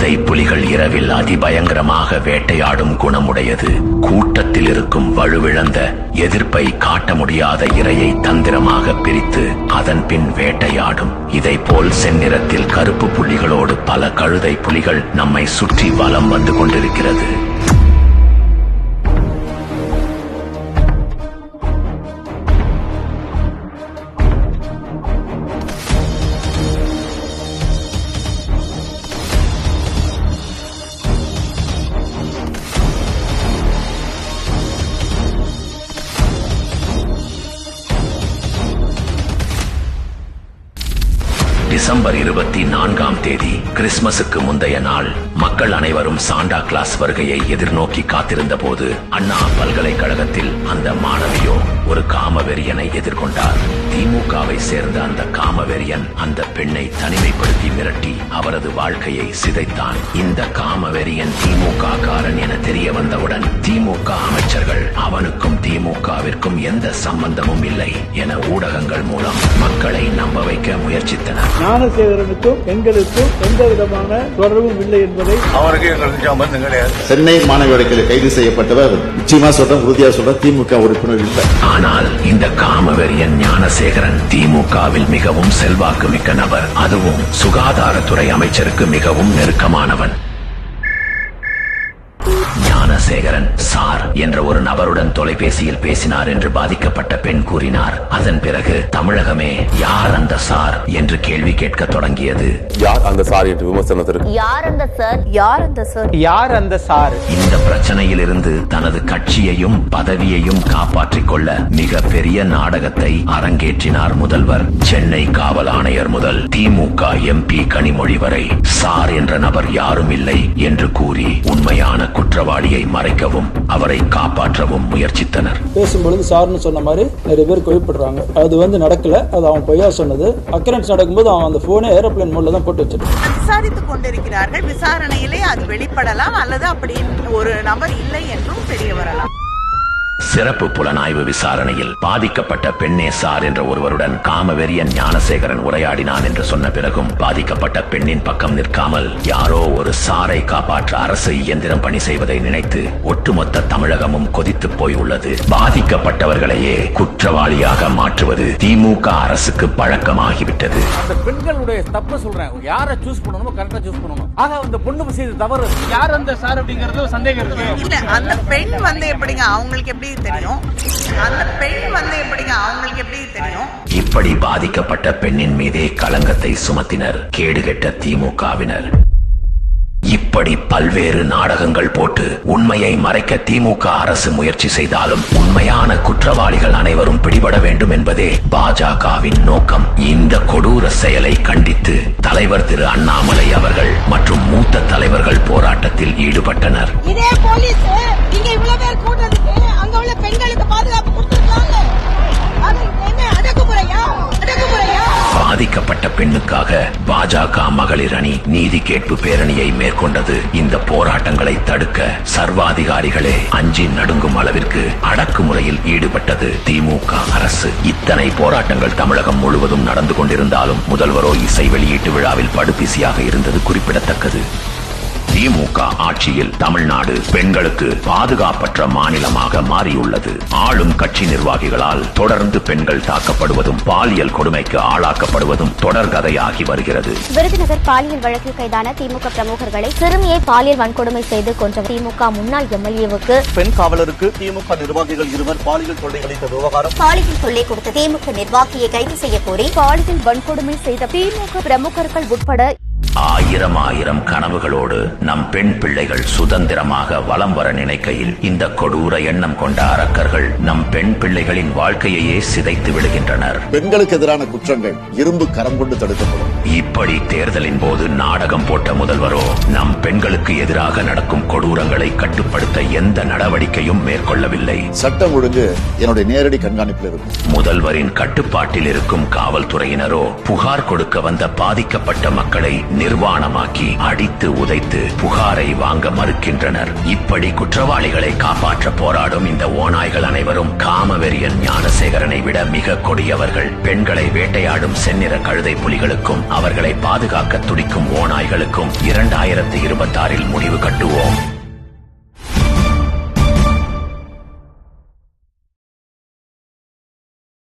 கழுதை புலிகள் இரவில் அதிபயங்கரமாக வேட்டையாடும் குணமுடையது. கூட்டத்தில் இருக்கும் வலுவிழந்த எதிர்ப்பை காட்ட முடியாத இரையை தந்திரமாக பிரித்து அதன் பின் வேட்டையாடும். இதைப்போல் செந்நிறத்தில் கருப்பு புள்ளிகளோடு பல கழுதை புலிகள் நம்மை சுற்றி வலம் வந்து கொண்டிருக்கிறது. டிசம்பர் 24ஆம் தேதி கிறிஸ்துமஸுக்கு முந்தைய நாள். மக்கள் அனைவரும் சாண்டா கிளாஸ் வருகையை எதிர்நோக்கி காத்திருந்த போது அண்ணா பல்கலைக்கழகத்தில் அந்த மாணவியோ ஒரு காமவெறியனை எதிர்கொண்டார். திமுகவை சேர்ந்த அந்த காமவெறியன் அந்த பெண்ணை தனிமைப்படுத்தி மிரட்டி அவரது வாழ்க்கையை சிதைத்தான். இந்த காமவெறியன் திமுக காரன் என தெரிய வந்தவுடன் திமுக அமைச்சர்கள் அவனுக்கும் திமுகவிற்கும் எந்த சம்பந்தமும் இல்லை என ஊடகங்கள் மூலம் மக்களை நம்ப வைக்க முயற்சித்தனர். ஞானசேகரனுக்கும் எங்களுக்கும் எந்த விதமான தொடர்பும் இல்லை என்பதை சென்னை மாநகர வழக்கில் கைது செய்யப்பட்டவர் நிச்சயமா சொல்றேன், உறுதியா சொல்றேன், திமுக உறுப்பினர் இல்லை. ஆனால் இந்த காமவெறியன் ஞானசேகரன் திமுகவில் மிகவும் செல்வாக்கு மிக்க நபர். அதுவும் சுகாதாரத்துறை அமைச்சருக்கு மிகவும் நெருக்கமானவன். ஞானசேகரன் சார் என்ற ஒரு நபருடன் தொலைபேசியில் பேசினார் என்று பாதிக்கப்பட்ட பெண் கூறினார். அதன் பிறகு தமிழகமே யார் அந்த சார் என்று கேள்வி கேட்க தொடங்கியது. யார் அந்த சார் என்று விமர்சனத்திற்கு யார் அந்த சார், யார் அந்த சார், யார் அந்த சார்? இந்த பிரச்சனையில் இருந்து தனது கட்சியையும் பதவியையும் காப்பாற்றிக் கொள்ள மிக பெரிய நாடகத்தை அரங்கேற்றினார் முதல்வர். சென்னை காவல் ஆணையர் முதல் திமுக MP கனிமொழி வரை சார் என்ற நபர் யாரும் இல்லை என்று கூறி உண்மையான குற்றவாளியை மறைக்கவும் அவரை காப்பாற்றவும் முயற்சித்தனர். பேசும்பொழுது சார்னு சொன்ன மாதிரி நிறைய பேர் கோவப்படுறாங்க. அது நடக்கல, அது அவன் பொய்யா சொன்னது. அக்கரன்ஸ் நடக்கும்போது அவன் அந்த போனை ஏரோப்ளேன் மோட்ல தான் போட்டு வச்சிருக்கான். விசாரித்துக் கொண்டிருக்கிறார்கள். விசாரணையிலே அது வெளிப்படலாம் அல்லது அப்படி ஒரு நபர் இல்லை என்றும் தெரிய வரலாம். சிறப்பு புலனாய்வு விசாரணையில் பாதிக்கப்பட்ட பெண்ணே சார் என்ற ஒருவருடன் காமவெறியன் ஞானசேகரன் உரையாடினான் என்று சொன்ன பிறகும் பாதிக்கப்பட்ட பெண்ணின் பக்கம் நிற்காமல் யாரோ ஒரு சாரை காப்பாற்ற அரசு இயந்திரம் பணி செய்வதை நினைத்து ஒட்டுமொத்த தமிழகமும் கொதித்து போய் உள்ளது. பாதிக்கப்பட்டவர்களையே குற்றவாளியாக மாற்றுவது திமுக அரசுக்கு பழக்கமாகிவிட்டது. அந்த பெண்களுடைய தப்பு சொல்றேன், யாரை சூஸ் பண்ணணுமோ கரெக்டா சூஸ் பண்ணணும். ஆக அந்த பொண்ணு செய்த தவறு. யார் அந்த சார் அப்படிங்கறது சந்தேகம் இருக்கு. இல்ல அந்த பெண் எப்படிங்க அவங்களுக்கு எப்படி தெரியும்? அந்த பெண் எப்படிங்க அவங்களுக்கு எப்படி தெரியும்? இப்படி பாதிக்கப்பட்ட பெண்ணின் மீதே களங்கத்தை சுமத்தினர் கேடுகெட்ட திமுகவினர். இப்படி பல்வேறு நாடகங்கள் போட்டு உண்மையை மறைக்க திமுக அரசு முயற்சி செய்தாலும் உண்மையான குற்றவாளிகள் அனைவரும் பிடிபட வேண்டும் என்பதே பாஜகவின் நோக்கம். இந்த கொடூர செயலை கண்டித்து தலைவர் திரு அண்ணாமலை அவர்கள் மற்றும் மூத்த தலைவர்கள் போராட்டத்தில் ஈடுபட்டனர். இதே போலீஸ் இங்க இவ்வளவு பேர் கூட்டத்துக்கு அங்க உள்ள பெண்களுக்கு பாதுகாப்பு கொடுத்திருக்காங்க. அது என்ன அடக்குமுறையா? பாதிக்கப்பட்ட பெண்ணுக்காக பாஜக மகளிர் அணி நீதி கேட்பு பேரணியை மேற்கொண்டது. இந்த போராட்டங்களை தடுக்க சர்வாதிகாரிகளே அஞ்சி நடுங்கும் அளவிற்கு அடக்குமுறையில் ஈடுபட்டது திமுக அரசு. இத்தனை போராட்டங்கள் தமிழகம் முழுவதும் நடந்து கொண்டிருந்தாலும் முதல்வரோ இசை வெளியீட்டு விழாவில் படுபிசியாக இருந்தது குறிப்பிடத்தக்கது. திமுக ஆட்சியில் தமிழ்நாடு பெண்களுக்கு பாதுகாப்பற்ற மாநிலமாக மாறியுள்ளது. ஆளும் கட்சி நிர்வாகிகளால் தொடர்ந்து பெண்கள் தாக்கப்படுவதும் பாலியல் கொடுமைக்கு ஆளாக்கப்படுவதும் தொடர்கதையாகி வருகிறது. விருதுநகர் பாலியல் வழக்கில் கைதான திமுக பிரமுகர்களை சிறுமியை பாலியல் வன்கொடுமை செய்து கொன்ற திமுக முன்னாள் MLAவுக்கு பெண் காவலருக்கு திமுக நிர்வாகிகள் இருவர் பாலியல் தொல்லை அளித்த விவகாரம். பாலியல் தொல்லை கொடுத்த திமுக நிர்வாகியை கைது செய்ய கோரி பாலியல் வன்கொடுமை செய்த திமுக பிரமுகர்கள் உட்பட ஆயிரம் கனவுகளோடு நம் பெண் பிள்ளைகள் சுதந்திரமாக வலம் வர நினைக்கையில் இந்த கொடூர எண்ணம் கொண்ட அரக்கர்கள் நம் பெண் பிள்ளைகளின் வாழ்க்கையையே சிதைத்து விடுகின்றனர். பெண்களுக்கு எதிரான குற்றங்கள் இரும்பு கரம் கொண்டு தடுக்கப்படும். இப்படி தேர்தலின் போது நாடகம் போட்ட முதல்வரோ நம் பெண்களுக்கு எதிராக நடக்கும் கொடூரங்களை கட்டுப்படுத்த எந்த நடவடிக்கையும் மேற்கொள்ளவில்லை. சட்டம் ஒழுங்கு என்னுடைய நேரடி கண்காணிப்பில் இருக்கும். முதல்வரின் கட்டுப்பாட்டில் இருக்கும் காவல்துறையினரோ புகார் கொடுக்க வந்த பாதிக்கப்பட்ட மக்களை நிர்வாணமாக்கி அடித்து உதைத்து புகாரை வாங்க மறுக்கின்றனர். இப்படி குற்றவாளிகளை காப்பாற்ற போராடும் இந்த ஓநாய்கள் அனைவரும் காமவெறியன் ஞானசேகரனை விட மிக கொடியவர்கள். பெண்களை வேட்டையாடும் செந்நிற கழுதை புலிகளுக்கும் அவர்களை பாதுகாக்க துடிக்கும் ஓநாய்களுக்கும் 2000 2026 முடிவு